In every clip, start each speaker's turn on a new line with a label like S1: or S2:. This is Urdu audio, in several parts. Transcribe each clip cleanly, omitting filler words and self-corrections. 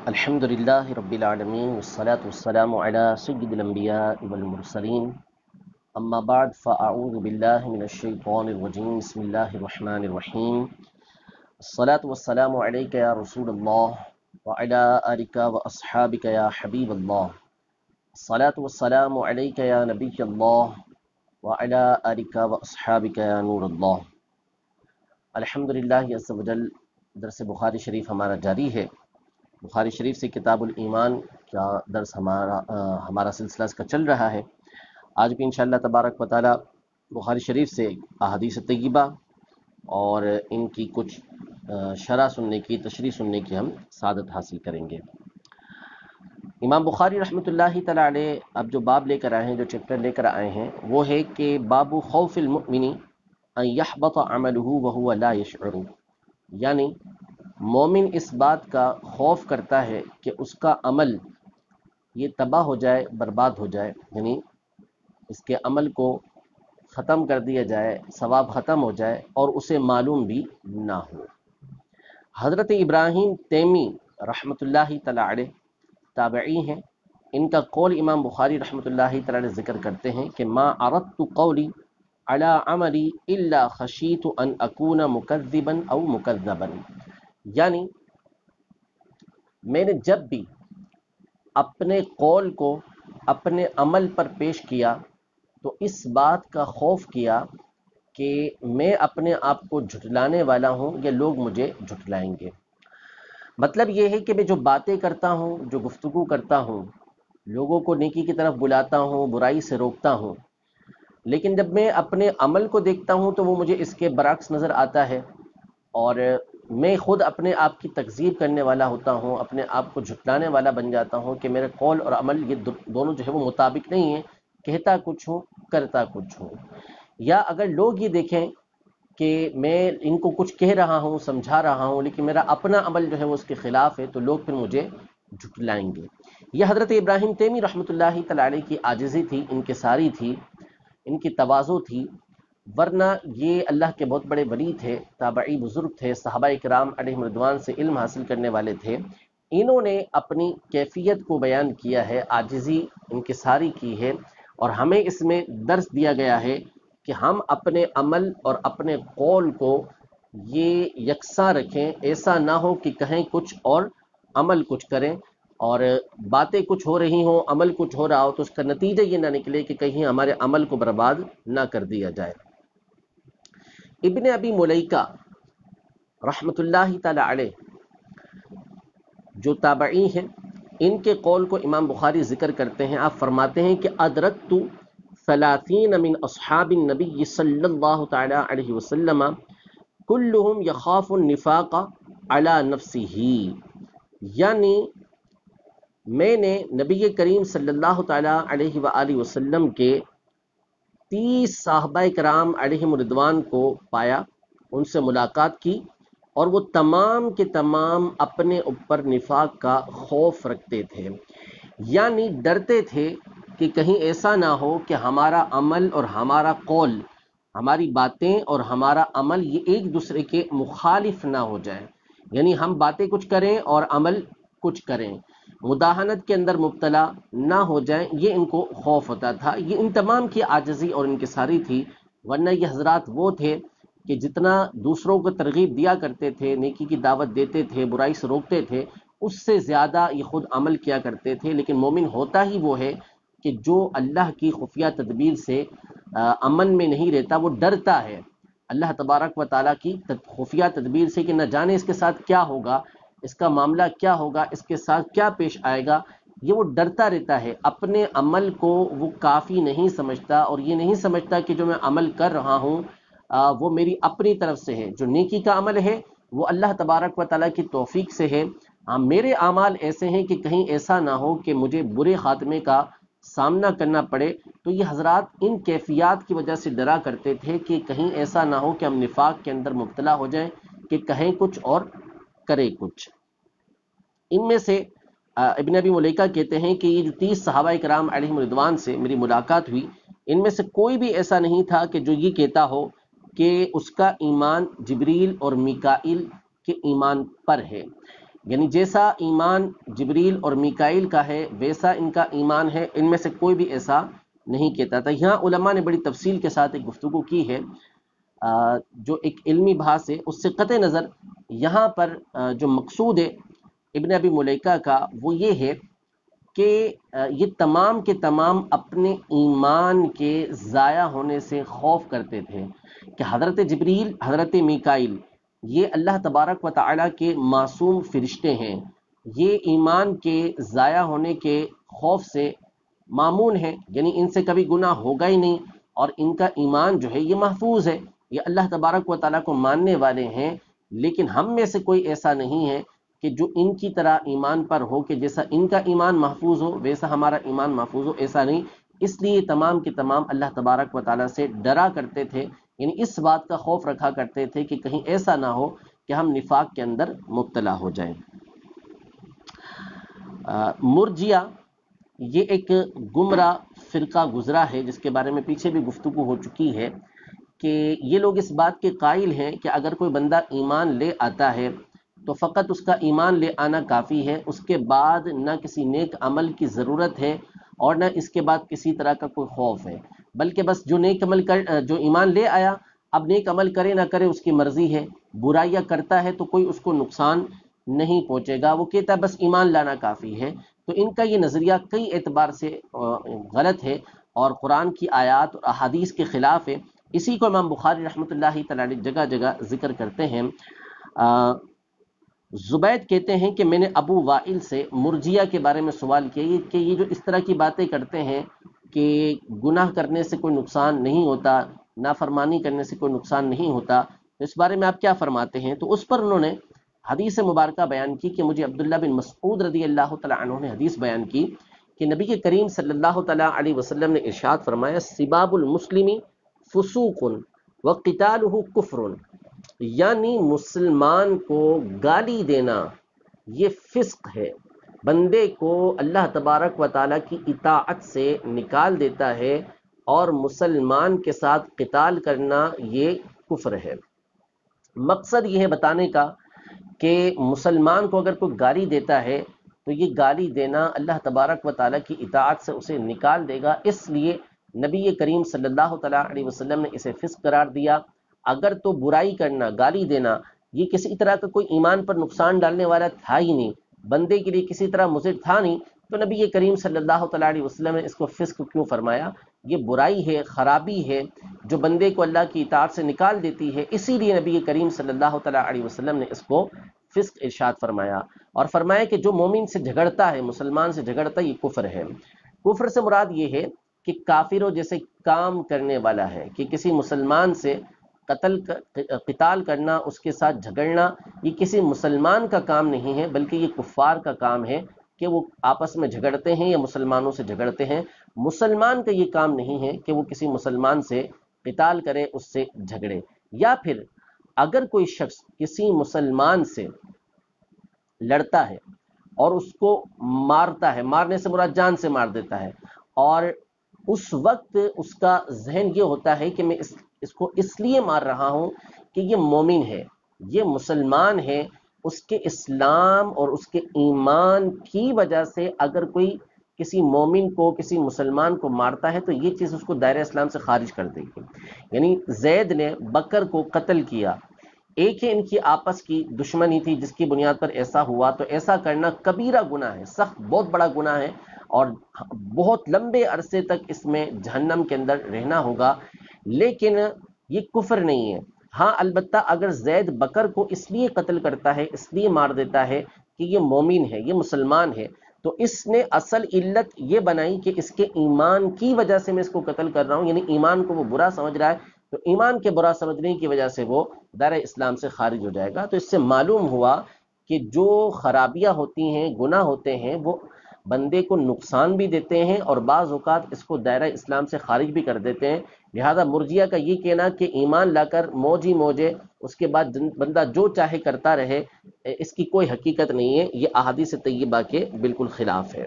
S1: الحمد لله رب العالمين والصلاة والسلام على سيد الأنبياء والمرسلين أما بعد فأعوذ بالله من الشيطان الرجيم بسم الله الرحمن الرحيم الصلاة والسلام عليك يا رسول الله وعلى آلك وأصحابك يا حبيب الله الصلاة والسلام عليك يا نبي الله وعلى آلك وأصحابك يا نور الله الحمد لله عز وجل درس بخاری شریف ہمارا جاری ہے۔ بخاری شریف سے کتاب الایمان کا درس ہمارا سلسلہ اس کا چل رہا ہے۔ آج بھی انشاءاللہ تبارک و تعالی بخاری شریف سے احادیث طیبہ اور ان کی کچھ شرح سننے کی، تشریح سننے کی ہم سعادت حاصل کریں گے۔ امام بخاری رحمۃ اللہ تعالی علیہ اب جو باب لے کر آئے ہیں، جو چیپٹر لے کر آئے ہیں، وہ ہے کہ باب خوف المؤمن ان یحبط عملہ وہو لا یشعر، یعنی مومن اس بات کا خوف کرتا ہے کہ اس کا عمل یہ تباہ ہو جائے، برباد ہو جائے، یعنی اس کے عمل کو ختم کر دیا جائے، ثواب ختم ہو جائے اور اسے معلوم بھی نہ ہو۔ حضرت ابراہیم تیمی رحمۃ اللہ تعالی علیہ تابعی ہیں، ان کا قول امام بخاری رحمۃ اللہ تعالی علیہ ذکر کرتے ہیں کہ ما اردت قولی علی عملی الا خشیت ان اکون مکذبا او مکذبا، یعنی میں نے جب بھی اپنے قول کو اپنے عمل پر پیش کیا تو اس بات کا خوف کیا کہ میں اپنے آپ کو جھٹلانے والا ہوں یا لوگ مجھے جھٹلائیں گے۔ مطلب یہ ہے کہ میں جو باتیں کرتا ہوں، جو گفتگو کرتا ہوں، لوگوں کو نیکی کی طرف بلاتا ہوں، برائی سے روکتا ہوں، لیکن جب میں اپنے عمل کو دیکھتا ہوں تو وہ مجھے اس کے برعکس نظر آتا ہے اور میں خود اپنے آپ کی تکذیب کرنے والا ہوتا ہوں، اپنے آپ کو جھٹلانے والا بن جاتا ہوں کہ میرے قول اور عمل یہ دونوں جو ہے وہ مطابق نہیں ہیں، کہتا کچھ ہوں، کرتا کچھ ہوں۔ یا اگر لوگ یہ دیکھیں کہ میں ان کو کچھ کہہ رہا ہوں، سمجھا رہا ہوں، لیکن میرا اپنا عمل جو ہے وہ اس کے خلاف ہے، تو لوگ پھر مجھے جھٹلائیں گے۔ یہ حضرت ابراہیم تیمی رحمۃ اللہ تعالی علیہ کی عاجزی تھی، انکساری تھی، ان کی تواضع تھی، ورنہ یہ اللہ کے بہت بڑے ولی تھے، تابعی بزرگ تھے، صحابہ کرام علیہم رضوان سے علم حاصل کرنے والے تھے۔ انہوں نے اپنی کیفیت کو بیان کیا ہے، عاجزی، انکساری کی ہے، اور ہمیں اس میں درس دیا گیا ہے کہ ہم اپنے عمل اور اپنے قول کو یہ یکساں رکھیں، ایسا نہ ہو کہ کہیں کچھ اور عمل کچھ کریں، اور باتیں کچھ ہو رہی ہوں، عمل کچھ ہو رہا ہو تو اس کا نتیجہ یہ نہ نکلے کہ کہیں ہمارے عمل کو برباد نہ کر دیا جائے۔ ابن ابی ملیکہ رحمۃ اللہ تعالی علیہ جو تابعی ہیں، ان کے قول کو امام بخاری ذکر کرتے ہیں۔ آپ فرماتے ہیں کہ ادرکت 30 من اصحاب النبی صلی اللہ تعالی علیہ وسلم کلہم یخاف النفاق علی نفسہ، یعنی میں نے نبی کریم صلی اللہ تعالی علیہ وآلہ وسلم کے 30 صحابہ کرام علیہم رضوان کو پایا، ان سے ملاقات کی، اور وہ تمام کے تمام اپنے اوپر نفاق کا خوف رکھتے تھے، یعنی ڈرتے تھے کہ کہیں ایسا نہ ہو کہ ہمارا عمل اور ہمارا قول، ہماری باتیں اور ہمارا عمل یہ ایک دوسرے کے مخالف نہ ہو جائے، یعنی ہم باتیں کچھ کریں اور عمل کچھ کریں، مداہنت کے اندر مبتلا نہ ہو جائیں، یہ ان کو خوف ہوتا تھا۔ یہ ان تمام کی عاجزی اور انکساری تھی، ورنہ یہ حضرات وہ تھے کہ جتنا دوسروں کو ترغیب دیا کرتے تھے، نیکی کی دعوت دیتے تھے، برائی سے روکتے تھے، اس سے زیادہ یہ خود عمل کیا کرتے تھے۔ لیکن مومن ہوتا ہی وہ ہے کہ جو اللہ کی خفیہ تدبیر سے امن میں نہیں رہتا، وہ ڈرتا ہے اللہ تبارک و تعالیٰ کی خفیہ تدبیر سے کہ نہ جانے اس کے ساتھ کیا ہوگا، اس کا معاملہ کیا ہوگا، اس کے ساتھ کیا پیش آئے گا، یہ وہ ڈرتا رہتا ہے۔ اپنے عمل کو وہ کافی نہیں سمجھتا، اور یہ نہیں سمجھتا کہ جو میں عمل کر رہا ہوں وہ میری اپنی طرف سے ہے، جو نیکی کا عمل ہے وہ اللہ تبارک و تعالیٰ کی توفیق سے ہے۔ میرے اعمال ایسے ہیں کہ کہیں ایسا نہ ہو کہ مجھے برے خاتمے کا سامنا کرنا پڑے، تو یہ حضرات ان کیفیات کی وجہ سے ڈرا کرتے تھے کہ کہیں ایسا نہ ہو کہ ہم نفاق کے اندر مبتلا ہو جائیں، کہ کہیں کچھ اور کرے کچھ۔ ان میں سے ابن ابی ملیکہ کہتے ہیں کہ یہ جو 30 صحابہ کرام علیہم رضوان سے میری ملاقات ہوئی، ان میں سے کوئی بھی ایسا نہیں تھا کہ جو یہ کہتا ہو کہ اس کا ایمان جبریل اور میکائیل کے ایمان پر ہے، یعنی جیسا ایمان جبریل اور میکائیل کا ہے ویسا ان کا ایمان ہے، ان میں سے کوئی بھی ایسا نہیں کہتا تھا۔ یہاں علماء نے بڑی تفصیل کے ساتھ ایک گفتگو کی ہے، جو ایک علمی بحث ہے، اس سے قطع نظر یہاں پر جو مقصود ہے ابن ابی ملیکہ کا وہ یہ ہے کہ یہ تمام کے تمام اپنے ایمان کے ضائع ہونے سے خوف کرتے تھے کہ حضرت جبریل، حضرت میکائیل یہ اللہ تبارک و تعالیٰ کے معصوم فرشتے ہیں، یہ ایمان کے ضائع ہونے کے خوف سے مامون ہیں، یعنی ان سے کبھی گناہ ہوگا ہی نہیں، اور ان کا ایمان جو ہے یہ محفوظ ہے، یہ اللہ تبارک و تعالیٰ کو ماننے والے ہیں۔ لیکن ہم میں سے کوئی ایسا نہیں ہے کہ جو ان کی طرح ایمان پر ہو کہ جیسا ان کا ایمان محفوظ ہو ویسا ہمارا ایمان محفوظ ہو، ایسا نہیں۔ اس لیے تمام کے تمام اللہ تبارک و تعالیٰ سے ڈرا کرتے تھے، یعنی اس بات کا خوف رکھا کرتے تھے کہ کہیں ایسا نہ ہو کہ ہم نفاق کے اندر مبتلا ہو جائیں۔ مرجیہ یہ ایک گمراہ فرقہ گزرا ہے جس کے بارے میں پیچھے بھی گفتگو ہو چکی ہے کہ یہ لوگ اس بات کے قائل ہیں کہ اگر کوئی بندہ ایمان لے آتا ہے تو فقط اس کا ایمان لے آنا کافی ہے، اس کے بعد نہ کسی نیک عمل کی ضرورت ہے اور نہ اس کے بعد کسی طرح کا کوئی خوف ہے، بلکہ بس جو نیک عمل جو ایمان لے آیا اب نیک عمل کرے نہ کرے اس کی مرضی ہے، برائیاں کرتا ہے تو کوئی اس کو نقصان نہیں پہنچے گا، وہ کہتا ہے بس ایمان لانا کافی ہے۔ تو ان کا یہ نظریہ کئی اعتبار سے غلط ہے اور قرآن کی آیات اور احادیث کے خلاف ہے۔ اسی کو امام بخاری رحمۃ اللہ تعالی جگہ جگہ ذکر کرتے ہیں۔ زبید کہتے ہیں کہ میں نے ابو وائل سے مرجیہ کے بارے میں سوال کیا کہ یہ جو اس طرح کی باتیں کرتے ہیں کہ گناہ کرنے سے کوئی نقصان نہیں ہوتا، نافرمانی کرنے سے کوئی نقصان نہیں ہوتا، تو اس بارے میں آپ کیا فرماتے ہیں؟ تو اس پر انہوں نے حدیث مبارکہ بیان کی کہ مجھے عبداللہ بن مسعود رضی اللہ تعالیٰ عنہ نے حدیث بیان کی کہ نبی کریم صلی اللہ تعالیٰ علیہ وسلم نے ارشاد فرمایا سباب المسلم فسوق وقتالہ کفر، یعنی مسلمان کو گالی دینا یہ فسق ہے، بندے کو اللہ تبارک و تعالیٰ کی اطاعت سے نکال دیتا ہے، اور مسلمان کے ساتھ قتال کرنا یہ کفر ہے۔ مقصد یہ ہے بتانے کا کہ مسلمان کو اگر کوئی گالی دیتا ہے تو یہ گالی دینا اللہ تبارک و تعالیٰ کی اطاعت سے اسے نکال دے گا، اس لیے نبی کریم صلی اللہ تعالیٰ علیہ وسلم نے اسے فسق قرار دیا۔ اگر تو برائی کرنا، گالی دینا یہ کسی طرح کا کوئی ایمان پر نقصان ڈالنے والا تھا ہی نہیں، بندے کے لیے کسی طرح مضر تھا نہیں، تو نبی کریم صلی اللہ تعالیٰ علیہ وسلم نے اس کو فسق کیوں فرمایا؟ یہ برائی ہے، خرابی ہے جو بندے کو اللہ کی اطاعت سے نکال دیتی ہے، اسی لیے نبی کریم صلی اللہ تعالیٰ علیہ وسلم نے اس کو فسق ارشاد فرمایا، اور فرمایا کہ جو مومن سے جھگڑتا ہے، مسلمان سے جھگڑتا ہے، یہ کفر ہے۔ کفر سے مراد یہ ہے کہ کافروں جیسے کام کرنے والا ہے، کہ کسی مسلمان سے قتال کرنا، اس کے ساتھ جھگڑنا، یہ کسی مسلمان کا کام نہیں ہے بلکہ یہ کفار کا کام ہے کہ وہ آپس میں جھگڑتے ہیں یا مسلمانوں سے جھگڑتے ہیں۔ مسلمان کا یہ کام نہیں ہے کہ وہ کسی مسلمان سے قتال کرے، اس سے جھگڑے۔ یا پھر اگر کوئی شخص کسی مسلمان سے لڑتا ہے اور اس کو مارتا ہے، مارنے سے مراد جان سے مار دیتا ہے، اور اس وقت اس کا ذہن یہ ہوتا ہے کہ میں اس کو اس لیے مار رہا ہوں کہ یہ مومن ہے، یہ مسلمان ہے، اس کے اسلام اور اس کے ایمان کی وجہ سے اگر کوئی کسی مومن کو، کسی مسلمان کو مارتا ہے تو یہ چیز اس کو دائرہ اسلام سے خارج کر دے گی۔ یعنی زید نے بکر کو قتل کیا، ایک ہی ان کی آپس کی دشمنی تھی جس کی بنیاد پر ایسا ہوا، تو ایسا کرنا کبیرہ گناہ ہے، سخت بہت بڑا گناہ ہے، اور بہت لمبے عرصے تک اس میں جہنم کے اندر رہنا ہوگا، لیکن یہ کفر نہیں ہے۔ ہاں البتہ اگر زید بکر کو اس لیے قتل کرتا ہے، اس لیے مار دیتا ہے کہ یہ مومن ہے، یہ مسلمان ہے، تو اس نے اصل علت یہ بنائی کہ اس کے ایمان کی وجہ سے میں اس کو قتل کر رہا ہوں، یعنی ایمان کو وہ برا سمجھ رہا ہے، تو ایمان کے برا سمجھنے کی وجہ سے وہ دائرہ اسلام سے خارج ہو جائے گا۔ تو اس سے معلوم ہوا کہ جو خرابیاں ہوتی ہیں، گناہ ہوتے ہیں، وہ بندے کو نقصان بھی دیتے ہیں اور بعض اوقات اس کو دائرہ اسلام سے خارج بھی کر دیتے ہیں۔ لہذا مرجیہ کا یہ کہنا کہ ایمان لا کر موج ہی موجے اس کے بعد بندہ جو چاہے کرتا رہے، اس کی کوئی حقیقت نہیں ہے، یہ احادیث طیبہ کے بالکل خلاف ہے۔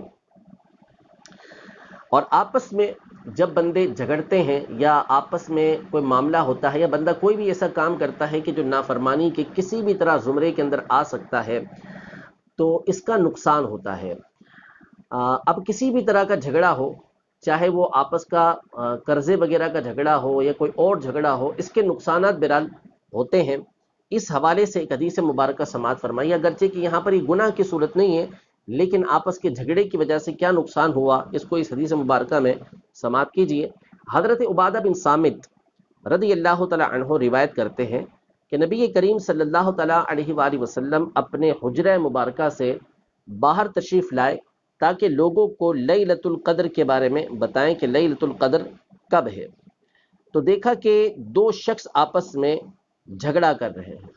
S1: اور آپس میں جب بندے جھگڑتے ہیں یا آپس میں کوئی معاملہ ہوتا ہے یا بندہ کوئی بھی ایسا کام کرتا ہے کہ جو نافرمانی کے کسی بھی طرح زمرے کے اندر آ سکتا ہے، تو اس کا نقصان ہوتا ہے۔ اب کسی بھی طرح کا جھگڑا ہو، چاہے وہ آپس کا قرضے وغیرہ کا جھگڑا ہو یا کوئی اور جھگڑا ہو، اس کے نقصانات بہرحال ہوتے ہیں۔ اس حوالے سے ایک حدیث مبارکہ سماعت فرمائی، اگرچہ کہ یہاں پر یہ گناہ کی صورت نہیں ہے، لیکن آپس کے جھگڑے کی وجہ سے کیا نقصان ہوا اس کو اس حدیث مبارکہ میں سماعت کیجئے۔ حضرت عبادہ بن صامت رضی اللہ تعالی عنہ روایت کرتے ہیں کہ نبی کریم صلی اللہ تعالی علیہ وآلہ وسلم اپنے حجرہ مبارکہ سے باہر تشریف لائے تاکہ لوگوں کو لیلۃ القدر کے بارے میں بتائیں کہ لیلۃ القدر کب ہے۔ تو دیکھا کہ دو شخص آپس میں جھگڑا کر رہے ہیں،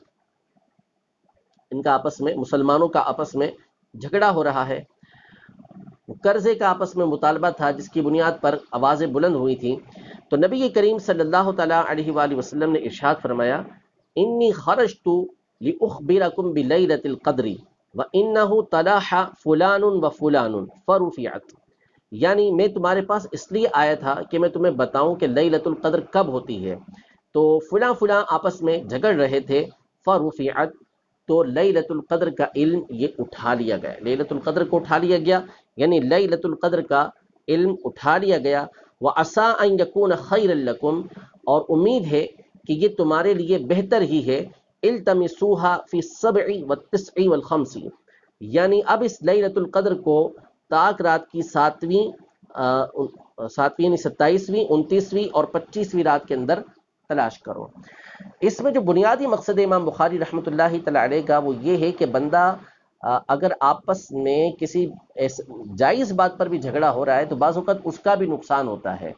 S1: ان کا آپس میں، مسلمانوں کا آپس میں جھگڑا ہو رہا ہے، قرضے کا آپس میں مطالبہ تھا جس کی بنیاد پر آوازیں بلند ہوئی تھیں۔ تو نبی کریم صلی اللہ تعالی علیہ وآلہ وسلم نے ارشاد فرمایا، انی خرجت لأخبرکم بلیلۃ القدر وانہ تلاح فلان وفلان فرفعت، یعنی میں تمہارے پاس اس لیے آیا تھا کہ میں تمہیں بتاؤں کہ لیلۃ القدر کب ہوتی ہے، تو فلاں فلاں آپس میں جھگڑ رہے تھے، فرفعت، تو لیلۃ القدر کا علم یہ اٹھا لیا گیا، لیلۃ القدر کو اٹھا لیا گیا، یعنی لیلۃ القدر کا علم اٹھا لیا گیا۔ وعسى ان يكون خيرا لكم، اور امید ہے کہ یہ تمہارے لیے بہتر ہی ہے، التمسوها في السبع والتسع والخمس، یعنی اب اس لیلۃ القدر کو طاق رات کی ساتویں یعنی 27ویں 29ویں اور 25ویں رات کے اندر تلاش کرو۔ اس میں جو بنیادی مقصد امام بخاری رحمۃ اللہ تعالی علیہ کا وہ یہ ہے کہ بندہ اگر آپس میں کسی جائز بات پر بھی جھگڑا ہو رہا ہے تو بعض اوقات اس کا بھی نقصان ہوتا ہے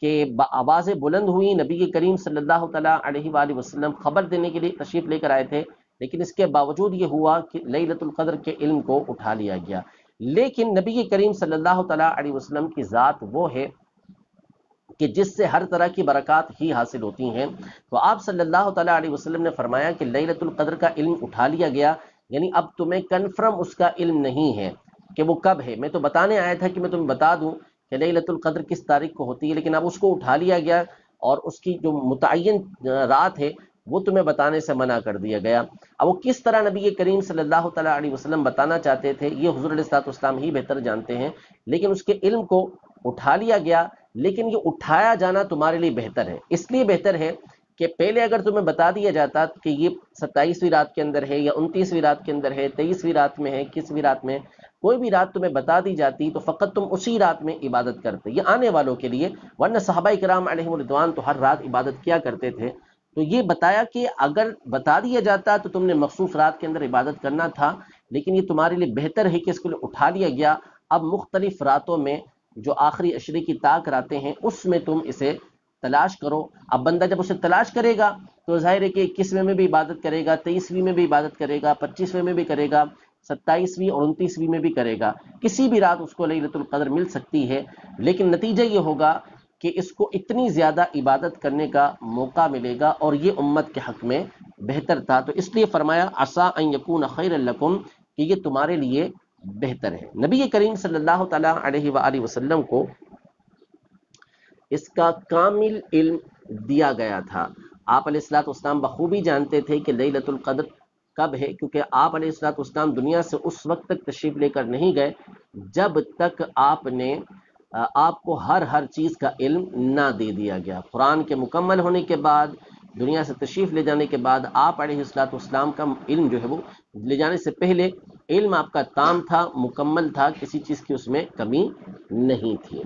S1: کہ آوازیں بلند ہوئی، نبی کریم صلی اللہ تعالیٰ علیہ وآلہ وسلم خبر دینے کے لیے تشریف لے کر آئے تھے، لیکن اس کے باوجود یہ ہوا کہ لیلۃ القدر کے علم کو اٹھا لیا گیا۔ لیکن نبی کریم صلی اللہ تعالیٰ علیہ وسلم کی ذات وہ ہے کہ جس سے ہر طرح کی برکات ہی حاصل ہوتی ہیں، تو آپ صلی اللہ تعالیٰ علیہ وسلم نے فرمایا کہ لیلۃ القدر کا علم اٹھا لیا گیا، یعنی اب تمہیں کنفرم اس کا علم نہیں ہے کہ وہ کب ہے۔ میں تو بتانے آیا تھا کہ میں تمہیں بتا دوں کہ لیلۃ القدر کس تاریخ کو ہوتی ہے، لیکن اب اس کو اٹھا لیا گیا اور اس کی جو متعین رات ہے وہ تمہیں بتانے سے منع کر دیا گیا۔ اب وہ کس طرح نبی کریم صلی اللہ تعالیٰ علیہ وسلم بتانا چاہتے تھے یہ حضور علیہ الصلوۃ والسلام ہی بہتر جانتے ہیں، لیکن اس کے علم کو اٹھا لیا گیا۔ لیکن یہ اٹھایا جانا تمہارے لیے بہتر ہے، اس لیے بہتر ہے کہ پہلے اگر تمہیں بتا دیا جاتا کہ یہ 27ویں رات کے اندر ہے یا 29ویں رات کے اندر ہے، 23ویں رات میں ہے، 21ویں رات میں، کوئی بھی رات تمہیں بتا دی جاتی تو فقط تم اسی رات میں عبادت کرتے، یہ آنے والوں کے لیے، ورنہ صحابہ کرام علیہم رضوان تو ہر رات عبادت کیا کرتے تھے۔ تو یہ بتایا کہ اگر بتا دیا جاتا تو تم نے مخصوص رات کے اندر عبادت کرنا تھا، لیکن یہ تمہارے لیے بہتر ہے کہ اس کو اٹھا لیا گیا۔ اب مختلف راتوں میں جو آخری عشرے کی طاق راتیں ہیں اس میں تم اسے تلاش کرو۔ اب بندہ جب اسے تلاش کرے گا تو ظاہر ہے کہ 21ویں میں بھی عبادت کرے گا، 23ویں میں بھی عبادت کرے گا، 25ویں میں بھی کرے گا، 27ویں اور 29ویں میں بھی کرے گا، کسی بھی رات اس کو لیلۃ القدر مل سکتی ہے، لیکن نتیجہ یہ ہوگا کہ اس کو اتنی زیادہ عبادت کرنے کا موقع ملے گا اور یہ امت کے حق میں بہتر تھا۔ تو اس لیے فرمایا عسیٰ ان یکون خیرا لکم، کہ یہ تمہارے لیے بہتر ہے۔ نبی کریم صلی اللہ تعالیٰ علیہ وآلہ وسلم کو اس کا کامل علم دیا گیا تھا۔ آپ علیہ الصلوۃ والسلام بخوبی جانتے تھے کہ لیلۃ القدر کب ہے، کیونکہ آپ علیہ الصلوۃ والسلام دنیا سے اس وقت تک تشریف لے کر نہیں گئے جب تک آپ کو ہر چیز کا علم نہ دے دیا گیا۔ قرآن کے مکمل ہونے کے بعد، دنیا سے تشریف لے جانے کے بعد، آپ علیہ الصلوۃ والسلام کا علم جو ہے وہ لے جانے سے پہلے علم آپ کا تام تھا، مکمل تھا، کسی چیز کی اس میں کمی نہیں تھی۔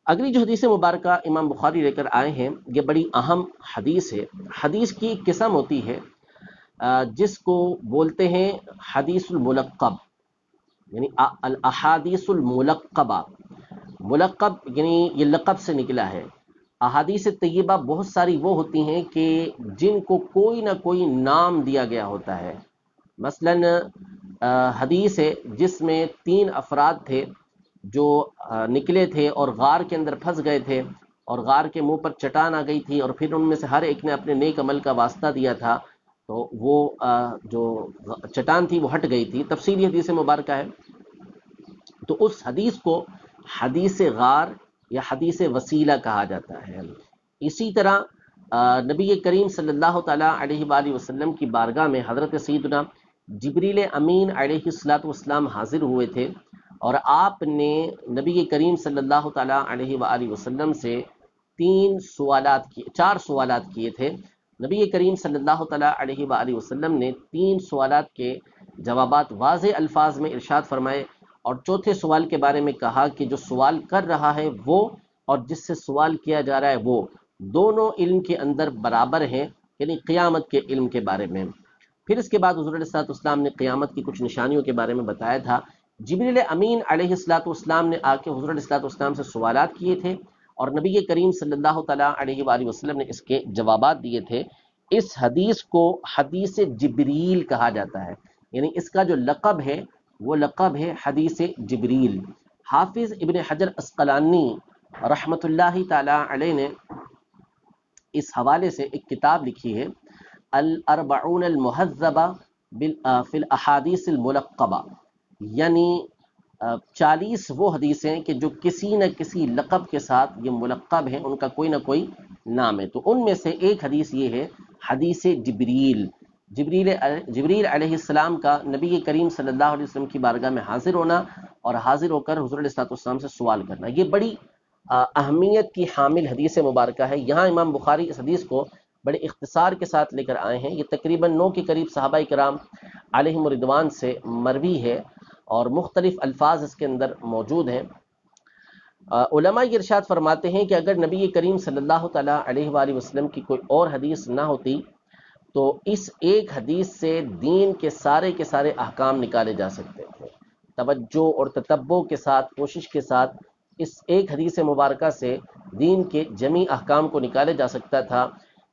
S1: اگلی جو حدیث مبارکہ امام بخاری لے کر آئے ہیں یہ بڑی اہم حدیث ہے۔ حدیث کی ایک قسم ہوتی ہے جس کو بولتے ہیں حدیث الملقب، یعنی الاحادیث الملقبہ۔ ملقب یعنی یہ لقب سے نکلا ہے۔ احادیث طیبہ بہت ساری وہ ہوتی ہیں کہ جن کو کوئی نہ کوئی نام دیا گیا ہوتا ہے۔ مثلا حدیث ہے جس میں 3 افراد تھے جو نکلے تھے اور غار کے اندر پھنس گئے تھے، اور غار کے منہ پر چٹان آ گئی تھی، اور پھر ان میں سے ہر ایک نے اپنے نیک عمل کا واسطہ دیا تھا، تو وہ جو چٹان تھی وہ ہٹ گئی تھی۔ تفصیلی حدیث مبارکہ ہے۔ تو اس حدیث کو حدیث غار یا حدیث وسیلہ کہا جاتا ہے۔ اسی طرح نبی کریم صلی اللہ تعالیٰ علیہ وآلہ وسلم کی بارگاہ میں حضرت سیدنا جبریل امین علیہ الصلوۃ والسلام حاضر ہوئے تھے اور آپ نے نبی کریم صلی اللہ تعالیٰ علیہ وآلہ وسلم سے چار سوالات کیے تھے۔ نبی کریم صلی اللہ تعالیٰ علیہ وآلہ وسلم نے 3 سوالات کے جوابات واضح الفاظ میں ارشاد فرمائے، اور چوتھے سوال کے بارے میں کہا کہ جو سوال کر رہا ہے وہ اور جس سے سوال کیا جا رہا ہے وہ دونوں علم کے اندر برابر ہیں، یعنی قیامت کے علم کے بارے میں۔ پھر اس کے بعد حضور علیہ الصلوۃ والسلام نے قیامت کی کچھ نشانیوں کے بارے میں بتایا تھا۔ جبریل امین علیہ الصلوۃ والسلام نے آ کے حضور علیہ الصلوۃ والسلام سے سوالات کیے تھے اور نبی کریم صلی اللہ تعالیٰ علیہ وآلہ وسلم نے اس کے جوابات دیے تھے۔ اس حدیث کو حدیث جبریل کہا جاتا ہے، یعنی اس کا جو لقب ہے وہ لقب ہے حدیث جبریل۔ حافظ ابن حجر اسقلانی رحمۃ اللہ تعالیٰ علیہ نے اس حوالے سے ایک کتاب لکھی ہے، الاربعون المہذبہ فی الاحادیث الملقبہ، یعنی 40 وہ حدیثیں کہ جو کسی نہ کسی لقب کے ساتھ یہ ملقب ہیں، ان کا کوئی نہ کوئی نام ہے۔ تو ان میں سے ایک حدیث یہ ہے حدیث جبریل۔ جبریل علیہ السلام کا نبی کریم صلی اللہ علیہ وسلم کی بارگاہ میں حاضر ہونا اور حاضر ہو کر حضور علیہ الصلوۃ والسلام سے سوال کرنا، یہ بڑی اہمیت کی حامل حدیث مبارکہ ہے۔ یہاں امام بخاری اس حدیث کو بڑے اختصار کے ساتھ لے کر آئے ہیں۔ یہ تقریباً 9 کے قریب صحابہ کرام علیہم رضوان سے مروی ہے اور مختلف الفاظ اس کے اندر موجود ہیں۔ علماء یہ ارشاد فرماتے ہیں کہ اگر نبی کریم صلی اللہ تعالیٰ علیہ وآلہ وسلم کی کوئی اور حدیث نہ ہوتی تو اس ایک حدیث سے دین کے سارے احکام نکالے جا سکتے تھے۔ توجہ اور تتبع کے ساتھ، کوشش کے ساتھ اس ایک حدیث مبارکہ سے دین کے جمیع احکام کو نکالے جا سکتا تھا۔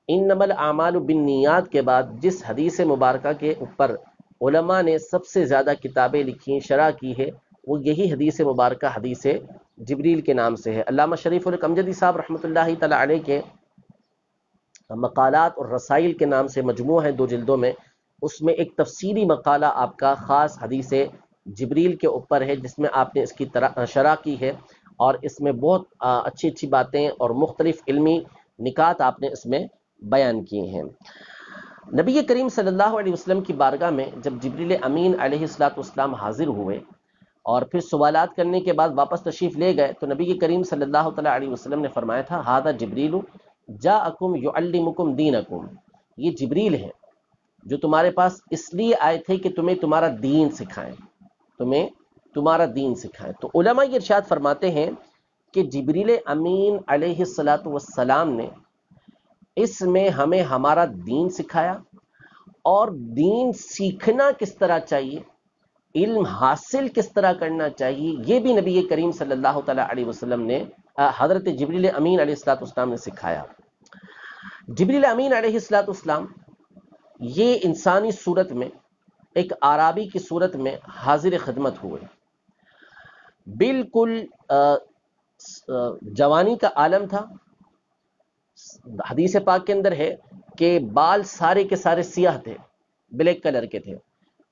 S1: انما الاعمال بالنیات کے بعد جس حدیث مبارکہ کے اوپر علماء نے سب سے زیادہ کتابیں لکھی، شرح کی ہے، وہ یہی حدیث مبارکہ حدیث جبریل کے نام سے ہے۔ علامہ شریف الامجدی صاحب رحمۃ اللہ تعالی علیہ کے مقالات اور رسائل کے نام سے مجموعہ ہے 2 جلدوں میں، اس میں ایک تفصیلی مقالہ آپ کا خاص حدیث جبریل کے اوپر ہے، جس میں آپ نے اس کی شرح کی ہے اور اس میں بہت اچھی باتیں اور مختلف علمی نکات آپ نے اس میں بیان کیے ہیں۔ نبی کریم صلی اللہ علیہ وسلم کی بارگاہ میں جب جبریل امین علیہ الصلوۃ والسلام حاضر ہوئے اور پھر سوالات کرنے کے بعد واپس تشریف لے گئے تو نبی کریم صلی اللہ تعالیٰ علیہ وسلم نے فرمایا تھا، ھذا جبریل جاءکم یعلمکم دینکم، یہ جبریل ہے جو تمہارے پاس اس لیے آئے تھے کہ تمہیں تمہارا دین سکھائیں، تمہیں تمہارا دین سکھائیں۔ تو علماء یہ ارشاد فرماتے ہیں کہ جبریل امین علیہ الصلوۃ والسلام نے اس میں ہمیں ہمارا دین سکھایا اور دین سیکھنا کس طرح چاہیے، علم حاصل کس طرح کرنا چاہیے، یہ بھی نبی کریم صلی اللہ تعالیٰ علیہ وسلم نے حضرت جبریل امین علیہ الصلوۃ والسلام نے سکھایا۔ جبریل امین علیہ الصلوۃ والسلام یہ انسانی صورت میں ایک اعرابی کی صورت میں حاضر خدمت ہوئے، بالکل جوانی کا عالم تھا۔ حدیث پاک کے اندر ہے کہ بال سارے کے سارے سیاہ تھے، بلیک کلر کے تھے،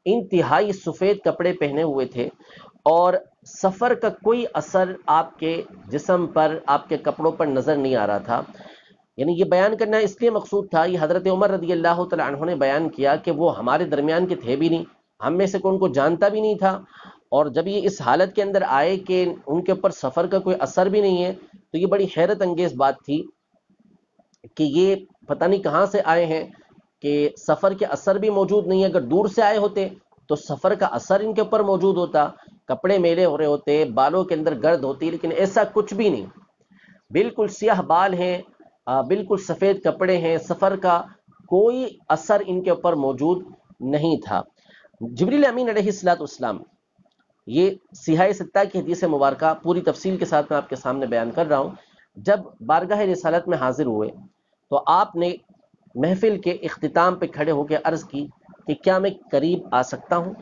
S1: انتہائی سفید کپڑے پہنے ہوئے تھے اور سفر کا کوئی اثر آپ کے جسم پر، آپ کے کپڑوں پر نظر نہیں آ رہا تھا۔ یعنی یہ بیان کرنا اس لیے مقصود تھا، یہ حضرت عمر رضی اللہ تعالیٰ عنہ نے بیان کیا کہ وہ ہمارے درمیان کے تھے بھی نہیں، ہم میں سے کوئی ان کو جانتا بھی نہیں تھا، اور جب یہ اس حالت کے اندر آئے کہ ان کے اوپر سفر کا کوئی اثر بھی نہیں ہے تو یہ بڑی حیرت انگیز بات تھی کہ یہ پتہ نہیں کہاں سے آئے ہیں کہ سفر کے اثر بھی موجود نہیں ہے۔ اگر دور سے آئے ہوتے تو سفر کا اثر ان کے اوپر موجود ہوتا، کپڑے میلے ہو رہے ہوتے، بالوں کے اندر گرد ہوتی، لیکن ایسا کچھ بھی نہیں، بالکل سیاہ بال ہیں، بالکل سفید کپڑے ہیں، سفر کا کوئی اثر ان کے اوپر موجود نہیں تھا۔ جبریل امین علیہ الصلوۃ والسلام، یہ سیاہ ستہ کی حدیث مبارکہ پوری تفصیل کے ساتھ میں آپ کے سامنے بیان کر رہا ہوں۔ جب بارگاہ رسالت میں حاضر ہوئے تو آپ نے محفل کے اختتام پہ کھڑے ہو کے عرض کی کہ کیا میں قریب آ سکتا ہوں؟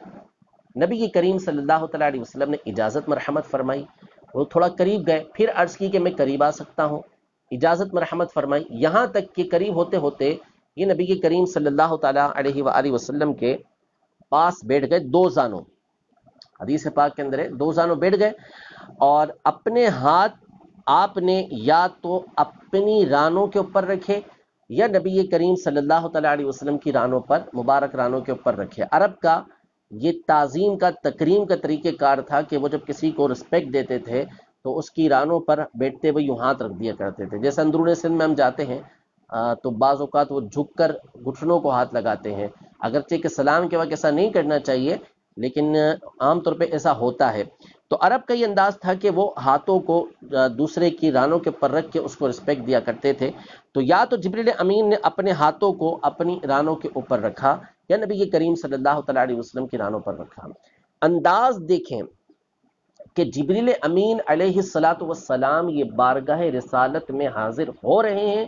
S1: نبی کریم صلی اللہ تعالیٰ علیہ وسلم نے اجازت مرحمت فرمائی، وہ تھوڑا قریب گئے، پھر عرض کی کہ میں قریب آ سکتا ہوں، اجازت مرحمت فرمائی، یہاں تک کہ قریب ہوتے ہوتے یہ نبی کریم صلی اللہ تعالیٰ علیہ وآلہ وسلم کے پاس بیٹھ گئے، 2 زانوں، حدیث پاک کے اندر ہے 2 زانوں بیٹھ گئے اور اپنے ہاتھ آپ نے یا تو اپنی رانوں کے اوپر رکھے یا نبی کریم صلی اللہ تعالیٰ علیہ وسلم کی رانوں پر، مبارک رانوں کے اوپر رکھے۔ عرب کا یہ تعظیم کا، تکریم کا طریقہ کار تھا کہ وہ جب کسی کو رسپیکٹ دیتے تھے تو اس کی رانوں پر بیٹھتے ہوئے یوں ہاتھ رکھ دیا کرتے تھے۔ جیسے اندرون سندھ میں ہم جاتے ہیں تو بعض اوقات وہ جھک کر گھٹنوں کو ہاتھ لگاتے ہیں، اگرچہ کہ سلام کے وقت ایسا نہیں کرنا چاہیے، لیکن عام طور پہ ایسا ہوتا ہے۔ تو عرب کا یہ انداز تھا کہ وہ ہاتھوں کو دوسرے کی رانوں کے اوپر رکھ کے اس کو رسپیکٹ دیا کرتے تھے۔ تو یا تو جبریل امین نے اپنے ہاتھوں کو اپنی رانوں کے اوپر رکھا، یا نبی کریم صلی اللہ تعالیٰ علیہ وسلم کی رانوں پر رکھا۔ انداز دیکھیں کہ جبریل امین علیہ الصلاۃ والسلام یہ بارگاہ رسالت میں حاضر ہو رہے ہیں،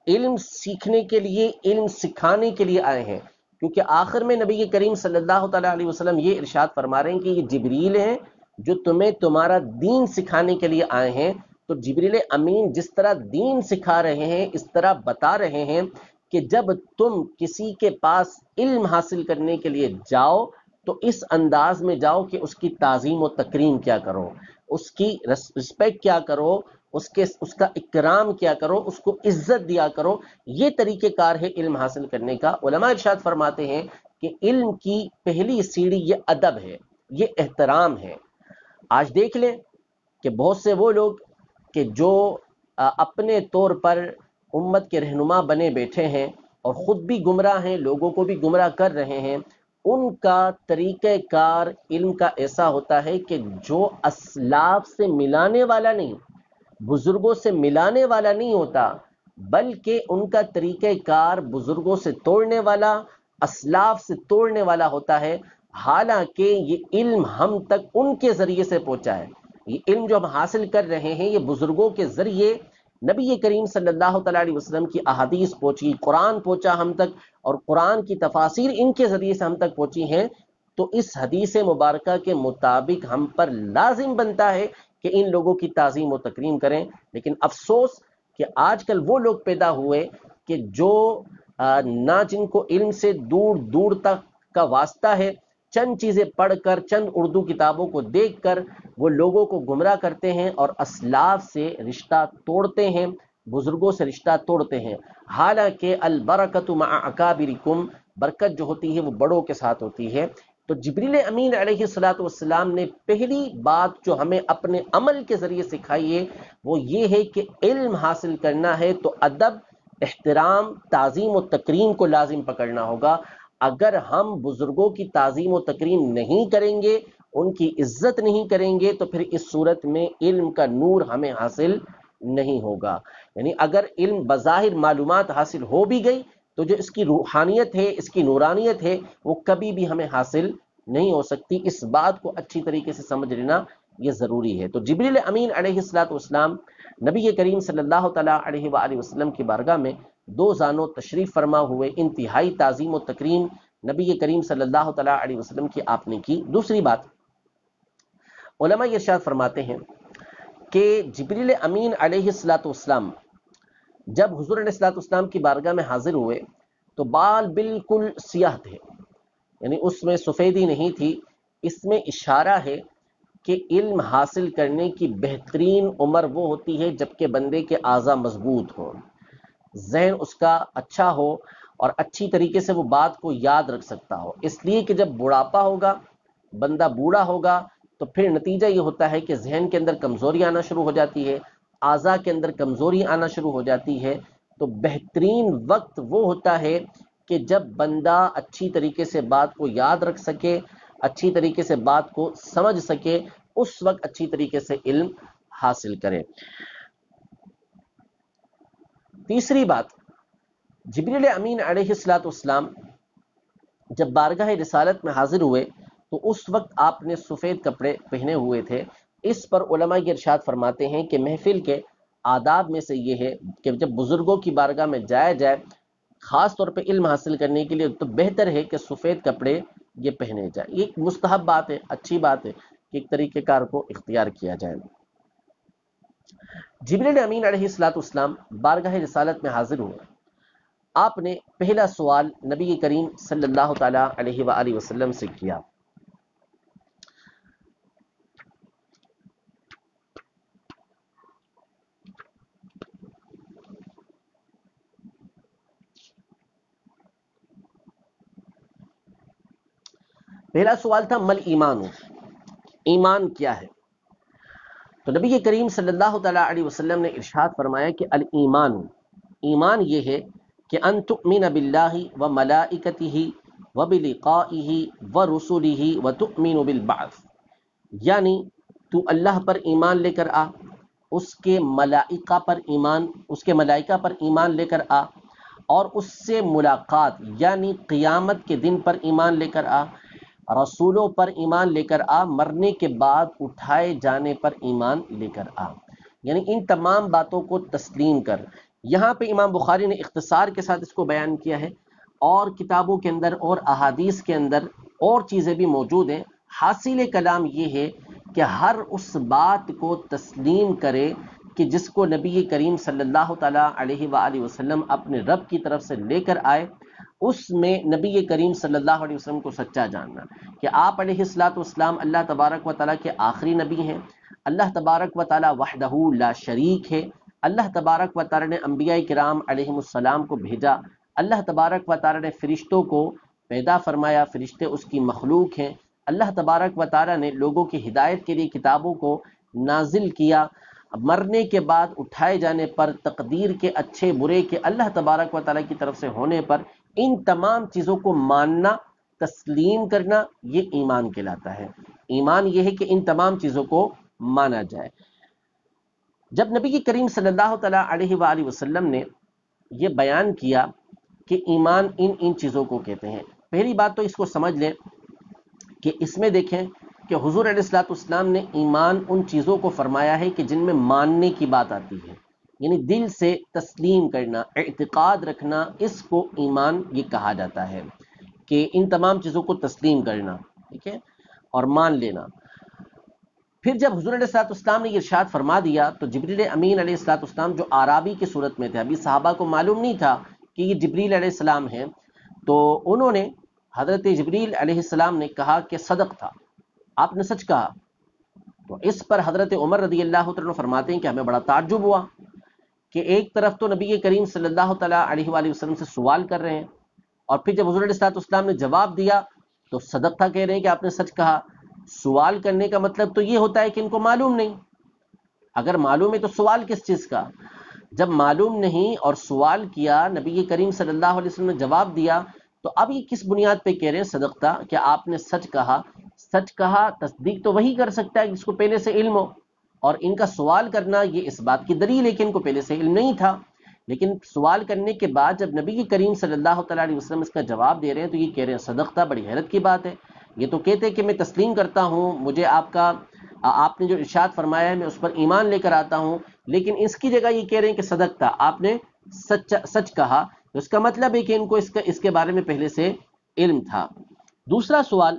S1: علم سیکھنے کے لیے، علم سکھانے کے لیے آئے ہیں، کیونکہ آخر میں نبی کریم صلی اللہ تعالیٰ علیہ وسلم یہ ارشاد فرما رہے ہیں کہ یہ جبریل ہیں جو تمہیں تمہارا دین سکھانے کے لیے آئے ہیں۔ تو جبریل امین جس طرح دین سکھا رہے ہیں، اس طرح بتا رہے ہیں کہ جب تم کسی کے پاس علم حاصل کرنے کے لیے جاؤ تو اس انداز میں جاؤ کہ اس کی تعظیم و تکریم کیا کرو، اس کی رسپیکٹ کیا کرو، اس کا اکرام کیا کرو، اس کو عزت دیا کرو۔ یہ طریقہ کار ہے علم حاصل کرنے کا۔ علماء ارشاد فرماتے ہیں کہ علم کی پہلی سیڑھی یہ ادب ہے، یہ احترام ہے۔ آج دیکھ لیں کہ بہت سے وہ لوگ کہ جو اپنے طور پر امت کے رہنما بنے بیٹھے ہیں اور خود بھی گمراہ ہیں، لوگوں کو بھی گمراہ کر رہے ہیں، ان کا طریقہ کار علم کا ایسا ہوتا ہے کہ جو اسلاف سے ملانے والا نہیں، بزرگوں سے ملانے والا نہیں ہوتا، بلکہ ان کا طریقہ کار بزرگوں سے توڑنے والا، اسلاف سے توڑنے والا ہوتا ہے۔ حالانکہ یہ علم ہم تک ان کے ذریعے سے پہنچا ہے، یہ علم جو ہم حاصل کر رہے ہیں یہ بزرگوں کے ذریعے، نبی کریم صلی اللہ تعالیٰ علیہ وسلم کی احادیث پہنچی، قرآن پہنچا ہم تک، اور قرآن کی تفاسیر ان کے ذریعے سے ہم تک پہنچی ہیں۔ تو اس حدیث مبارکہ کے مطابق ہم پر لازم بنتا ہے کہ ان لوگوں کی تعظیم و تکریم کریں۔ لیکن افسوس کہ آج کل وہ لوگ پیدا ہوئے کہ جو نہ جن کو علم سے دور دور تک کا واسطہ ہے، چند چیزیں پڑھ کر، چند اردو کتابوں کو دیکھ کر وہ لوگوں کو گمراہ کرتے ہیں اور اسلاف سے رشتہ توڑتے ہیں، بزرگوں سے رشتہ توڑتے ہیں۔ حالانکہ البرکۃ مع اکابرکم، برکت جو ہوتی ہے وہ بڑوں کے ساتھ ہوتی ہے۔ تو جبریل امین علیہ الصلوۃ والسلام نے پہلی بات جو ہمیں اپنے عمل کے ذریعے سکھائی ہے وہ یہ ہے کہ علم حاصل کرنا ہے تو ادب، احترام، تعظیم و تکریم کو لازم پکڑنا ہوگا۔ اگر ہم بزرگوں کی تعظیم و تکریم نہیں کریں گے، ان کی عزت نہیں کریں گے، تو پھر اس صورت میں علم کا نور ہمیں حاصل نہیں ہوگا۔ یعنی اگر علم بظاہر معلومات حاصل ہو بھی گئی تو جو اس کی روحانیت ہے، اس کی نورانیت ہے، وہ کبھی بھی ہمیں حاصل نہیں ہو سکتی۔ اس بات کو اچھی طریقے سے سمجھ لینا یہ ضروری ہے۔ تو جبریل امین علیہ الصلوۃ والسلام نبی کریم صلی اللہ تعالیٰ علیہ وآلہ وسلم کی بارگاہ میں دو زانوں تشریف فرما ہوئے، انتہائی تعظیم و تکریم نبی کریم صلی اللہ تعالیٰ علیہ وسلم کی آپ نے کی۔ دوسری بات، علماء یہ ارشاد فرماتے ہیں کہ جبریل امین علیہ الصلوۃ والسلام جب حضور علیہ الصلوۃ والسلام کی بارگاہ میں حاضر ہوئے تو بال بالکل سیاہ تھے، یعنی اس میں سفیدی نہیں تھی۔ اس میں اشارہ ہے کہ علم حاصل کرنے کی بہترین عمر وہ ہوتی ہے جب کہ بندے کے اعضاء مضبوط ہوں، ذہن اس کا اچھا ہو اور اچھی طریقے سے وہ بات کو یاد رکھ سکتا ہو۔ اس لیے کہ جب بڑھاپا ہوگا، بندہ بوڑھا ہوگا، تو پھر نتیجہ یہ ہوتا ہے کہ ذہن کے اندر کمزوری آنا شروع ہو جاتی ہے، اعضاء کے اندر کمزوری آنا شروع ہو جاتی ہے۔ تو بہترین وقت وہ ہوتا ہے کہ جب بندہ اچھی طریقے سے بات کو یاد رکھ سکے، اچھی طریقے سے بات کو سمجھ سکے، اس وقت اچھی طریقے سے علم حاصل کرے۔ تیسری بات، جبریل امین علیہ الصلوۃ والسلام جب بارگاہ رسالت میں حاضر ہوئے تو اس وقت آپ نے سفید کپڑے پہنے ہوئے تھے۔ اس پر علماء یہ ارشاد فرماتے ہیں کہ محفل کے آداب میں سے یہ ہے کہ جب بزرگوں کی بارگاہ میں جایا جائے، خاص طور پہ علم حاصل کرنے کے لیے، تو بہتر ہے کہ سفید کپڑے یہ پہنے جائیں۔ یہ ایک مستحب بات ہے، اچھی بات ہے کہ ایک طریقہ کار کو اختیار کیا جائے۔ جبریل امین علیہ الصلوۃ والسلام بارگاہ رسالت میں حاضر ہوئے۔ آپ نے پہلا سوال نبی کریم صلی اللہ تعالی علیہ وآلہ وسلم سے کیا۔ پہلا سوال تھا مل ایمان، ایمان کیا ہے؟ تو نبی کریم صلی اللہ تعالیٰ علیہ وسلم نے ارشاد فرمایا کہ الایمان، ایمان یہ ہے کہ ان تؤمن باللہ و ملائکتہ و بلقائہ و رسلہ و تؤمن بالبعث، یعنی تو اللہ پر ایمان لے کر آ، اس کے ملائکہ پر ایمان لے کر آ، اور اس سے ملاقات یعنی قیامت کے دن پر ایمان لے کر آ، رسولوں پر ایمان لے کر آ، مرنے کے بعد اٹھائے جانے پر ایمان لے کر آ، یعنی ان تمام باتوں کو تسلیم کر۔ یہاں پہ امام بخاری نے اختصار کے ساتھ اس کو بیان کیا ہے، اور کتابوں کے اندر اور احادیث کے اندر اور چیزیں بھی موجود ہیں۔ حاصل کلام یہ ہے کہ ہر اس بات کو تسلیم کرے کہ جس کو نبی کریم صلی اللہ تعالیٰ علیہ وآلہ وسلم اپنے رب کی طرف سے لے کر آئے، اس میں نبی کریم صلی اللہ علیہ وسلم کو سچا جاننا کہ آپ علیہ الصلوۃ والسلام اللہ تبارک و تعالیٰ کے آخری نبی ہیں، اللہ تبارک و تعالیٰ وحدہ لا شریک ہے، اللہ تبارک و تعالیٰ نے انبیاء کرام علیہم السلام کو بھیجا، اللہ تبارک و تعالیٰ نے فرشتوں کو پیدا فرمایا، فرشتے اس کی مخلوق ہیں، اللہ تبارک و تعالیٰ نے لوگوں کی ہدایت کے لیے کتابوں کو نازل کیا، مرنے کے بعد اٹھائے جانے پر تقدیر کے اچھے برے کے اللہ تبارک و تعالیٰ کی طرف سے ہونے پر ان تمام چیزوں کو ماننا، تسلیم کرنا، یہ ایمان کہلاتا ہے۔ ایمان یہ ہے کہ ان تمام چیزوں کو مانا جائے۔ جب نبی کریم صلی اللہ تعالیٰ علیہ وآلہ وسلم نے یہ بیان کیا کہ ایمان ان چیزوں کو کہتے ہیں، پہلی بات تو اس کو سمجھ لیں کہ اس میں دیکھیں کہ حضور علیہ الصلوۃ والسلام نے ایمان ان چیزوں کو فرمایا ہے کہ جن میں ماننے کی بات آتی ہے، یعنی دل سے تسلیم کرنا، اعتقاد رکھنا، اس کو ایمان یہ کہا جاتا ہے کہ ان تمام چیزوں کو تسلیم کرنا، ٹھیک ہے، اور مان لینا۔ پھر جب حضور علیہ الصلوۃ والسلام نے یہ ارشاد فرما دیا تو جبریل امین علیہ الصلوۃ والسلام جو آرابی کی صورت میں تھے، ابھی صحابہ کو معلوم نہیں تھا کہ یہ جبریل علیہ السلام ہیں، تو انہوں نے حضرت جبریل علیہ السلام نے کہا کہ صدق تھا، آپ نے سچ کہا۔ تو اس پر حضرت عمر رضی اللہ عنہ فرماتے ہیں کہ ہمیں بڑا تعجب ہوا کہ ایک طرف تو نبی کریم صلی اللہ تعالیٰ علیہ وآلہ وسلم سے سوال کر رہے ہیں، اور پھر جب حضور علیہ الصلوۃ والسلام نے جواب دیا تو صدق تھا کہہ رہے ہیں کہ آپ نے سچ کہا۔ سوال کرنے کا مطلب تو یہ ہوتا ہے کہ ان کو معلوم نہیں، اگر معلوم ہے تو سوال کس چیز کا؟ جب معلوم نہیں اور سوال کیا، نبی کریم صلی اللہ علیہ وسلم نے جواب دیا، تو اب یہ کس بنیاد پہ کہہ رہے ہیں صدق تھا؟ کہ آپ نے سچ کہا۔ سچ کہا تصدیق تو وہی کر سکتا ہے جس کو پہلے سے علم ہو، اور ان کا سوال کرنا یہ اس بات کی دلیل ہے کہ ان کو پہلے سے علم نہیں تھا۔ لیکن سوال کرنے کے بعد جب نبی کریم صلی اللہ تعالیٰ علیہ وسلم اس کا جواب دے رہے ہیں تو یہ کہہ رہے ہیں صدق تھا، بڑی حیرت کی بات ہے۔ یہ تو کہتے ہیں کہ میں تسلیم کرتا ہوں، مجھے آپ نے جو ارشاد فرمایا ہے میں اس پر ایمان لے کر آتا ہوں، لیکن اس کی جگہ یہ کہہ رہے ہیں کہ صدق تھا، آپ نے سچ کہا، تو اس کا مطلب ہے کہ ان کو اس کے بارے میں پہلے سے علم تھا۔ دوسرا سوال،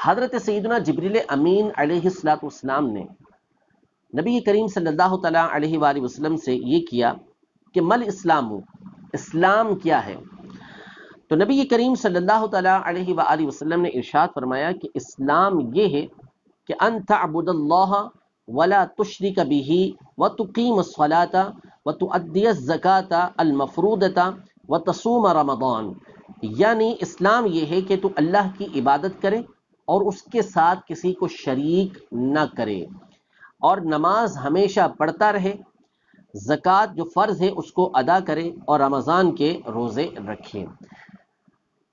S1: حضرت سیدنا جبریل امین علیہ الصلوۃ والسلام نے نبی کریم صلی اللہ تعالیٰ علیہ وآلہ وسلم سے یہ کیا کہ مل اسلام، اسلام کیا ہے؟ تو نبی کریم صلی اللہ تعالیٰ علیہ وآلہ وسلم نے ارشاد فرمایا کہ اسلام یہ ہے کہ ان تعبد اللہ ولا تشرک بہ وتقیم الصلاۃ وتؤدی الزکاۃ المفروضۃ وتصوم رمضان، یعنی اسلام یہ ہے کہ تو اللہ کی عبادت کرے اور اس کے ساتھ کسی کو شریک نہ کرے، اور نماز ہمیشہ پڑھتا رہے، زکوٰۃ جو فرض ہے اس کو ادا کرے، اور رمضان کے روزے رکھے۔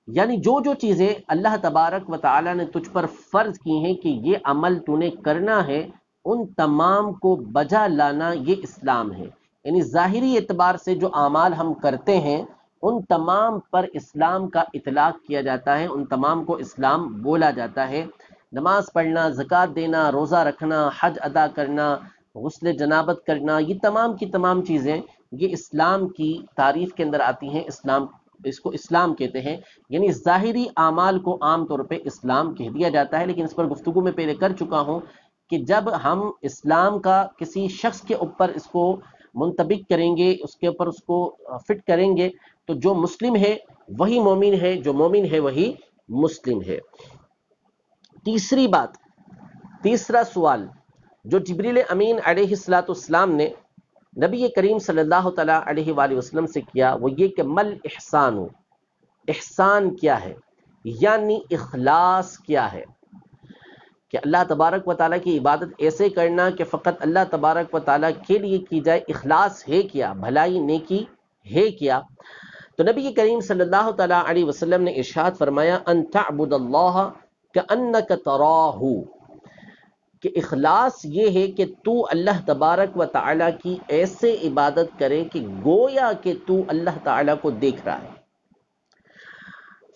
S1: یعنی جو چیزیں اللہ تبارک و تعالی نے تجھ پر فرض کی ہیں کہ یہ عمل تو نے کرنا ہے، ان تمام کو بجا لانا یہ اسلام ہے۔ یعنی ظاہری اعتبار سے جو اعمال ہم کرتے ہیں ان تمام پر اسلام کا اطلاق کیا جاتا ہے، ان تمام کو اسلام بولا جاتا ہے۔ نماز پڑھنا، زکوٰۃ دینا، روزہ رکھنا، حج ادا کرنا، غسل جنابت کرنا، یہ تمام کی تمام چیزیں یہ اسلام کی تعریف کے اندر آتی ہیں، اس کو اسلام کہتے ہیں۔ یعنی ظاہری اعمال کو عام طور پہ اسلام کہہ دیا جاتا ہے، لیکن اس پر گفتگو میں پہلے کر چکا ہوں کہ جب ہم اسلام کا کسی شخص کے اوپر اس کو منطبق کریں گے، اس کے اوپر اس کو فٹ کریں گے، تو جو مسلم ہے وہی مومن ہے، جو مومن ہے وہی مسلم ہے۔ تیسری بات، تیسرا سوال جو جبریل امین علیہ الصلوۃ والسلام نے نبی کریم صلی اللہ تعالیٰ علیہ وآلہ وسلم سے کیا وہ یہ کہ مل احسان، احسان کیا ہے؟ یعنی اخلاص کیا ہے کہ اللہ تبارک و تعالیٰ کی عبادت ایسے کرنا کہ فقط اللہ تبارک و تعالیٰ کے لیے کی جائے، اخلاص ہے کیا، بھلائی نیکی ہے کیا؟ تو نبی کریم صلی اللہ تعالیٰ علیہ وسلم نے ارشاد فرمایا ان تعبد اللہ کأنک تراہ، کہ اخلاص یہ ہے کہ تو اللہ تبارک و تعالیٰ کی ایسے عبادت کرے کہ گویا کہ تو اللہ تعالیٰ کو دیکھ رہا ہے۔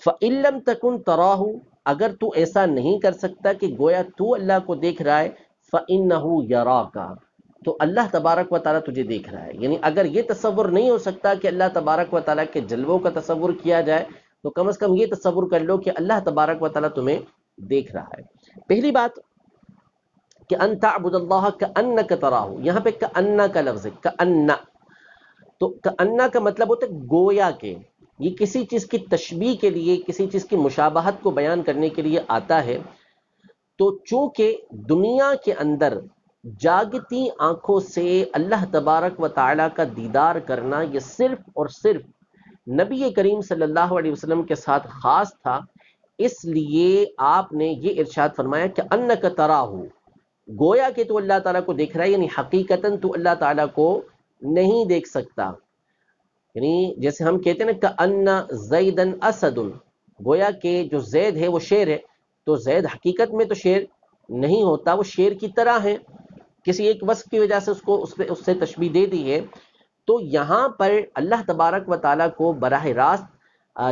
S1: فَإِن لَّمْ تَكُن تَرَاهُ، اگر تو ایسا نہیں کر سکتا کہ گویا تو اللہ کو دیکھ رہا ہے، فَإِنَّهُ يَرَاكَ، تو اللہ تبارک و تعالیٰ تجھے دیکھ رہا ہے۔ یعنی اگر یہ تصور نہیں ہو سکتا کہ اللہ تبارک و تعالیٰ کے جلووں کا تصور کیا جائے، تو کم از کم یہ تصور کر لو کہ اللہ تبارک و تعالیٰ تمہیں دیکھ رہا ہے۔ پہلی بات کہ ان تعبد اللہ کأنک تراہ، یہاں پہ کأن کا لفظ ہے، کأن، تو کأن کا مطلب ہوتا ہے گویا کہ، یہ کسی چیز کی تشبیہ کے لیے، کسی چیز کی مشابہت کو بیان کرنے کے لیے آتا ہے۔ تو چونکہ دنیا کے اندر جاگتی آنکھوں سے اللہ تبارک و تعالیٰ کا دیدار کرنا یہ صرف اور صرف نبی کریم صلی اللہ علیہ وسلم کے ساتھ خاص تھا، اس لیے آپ نے یہ ارشاد فرمایا کہ انک تراہ، گویا کہ تو اللہ تعالیٰ کو دیکھ رہا ہے، یعنی حقیقتاً تو اللہ تعالیٰ کو نہیں دیکھ سکتا۔ یعنی جیسے ہم کہتے ہیں نا کأن زیدن اسد، گویا کہ جو زید ہے وہ شیر ہے، تو زید حقیقت میں تو شیر نہیں ہوتا، وہ شیر کی طرح ہے، کسی ایک وصف کی وجہ سے اس سے تشبیہ دے دی ہے۔ تو یہاں پر اللہ تبارک و تعالیٰ کو براہ راست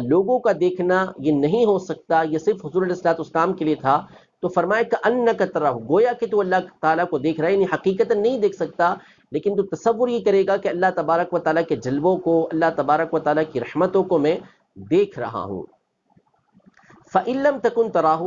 S1: لوگوں کا دیکھنا یہ نہیں ہو سکتا، یہ صرف حضور علیہ السلام کے لیے تھا۔ تو فرمایا کہ انک تراہ، گویا کہ تو اللہ تعالیٰ کو دیکھ رہا ہے، یعنی حقیقتاً نہیں دیکھ سکتا، لیکن تو تصور یہ کرے گا کہ اللہ تبارک و تعالیٰ کے جلووں کو، اللہ تبارک و تعالیٰ کی رحمتوں کو میں دیکھ رہا ہوں۔ فَإِن لَّمْ تَكُن تَرَاهُ